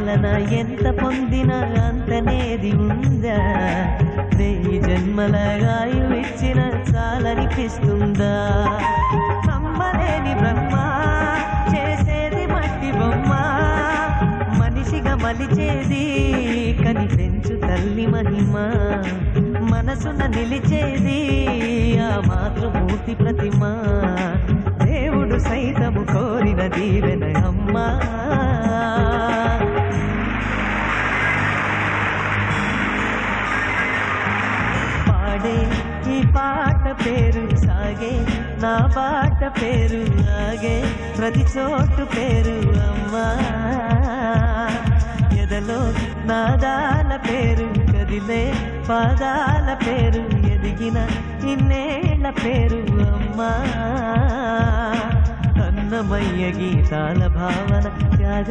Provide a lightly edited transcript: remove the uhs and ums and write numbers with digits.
పాలన ఎంత పొందినా అంతనేది ఉందా? వెయ్యి జన్మల ఆయువిచ్చిన చాలనిపిస్తుందా? నమ్మలేని బ్రహ్మ చేసేది మట్టి బొమ్మ, మనిషిగా మలిచేది కనిపెంచు తల్లి మహిమ, మనసున నిలిచేది ఆ మాతృమూర్తి ప్రతిమ, దేవుడు సైతము కోరిన దీవెన అమ్మా. పాడే ఈ పాట పేరు సాగే, నా పాట పేరు ఆగే, ప్రతి చోటు పేరు అమ్మా. ఎదలో నాదాల పేరు కదిలే పాదాల పేరు, ఎదిగిన ఇన్నేళ్ల పేరు అమ్మా. అన్నమయ్య గీతాల భావన త్యాగ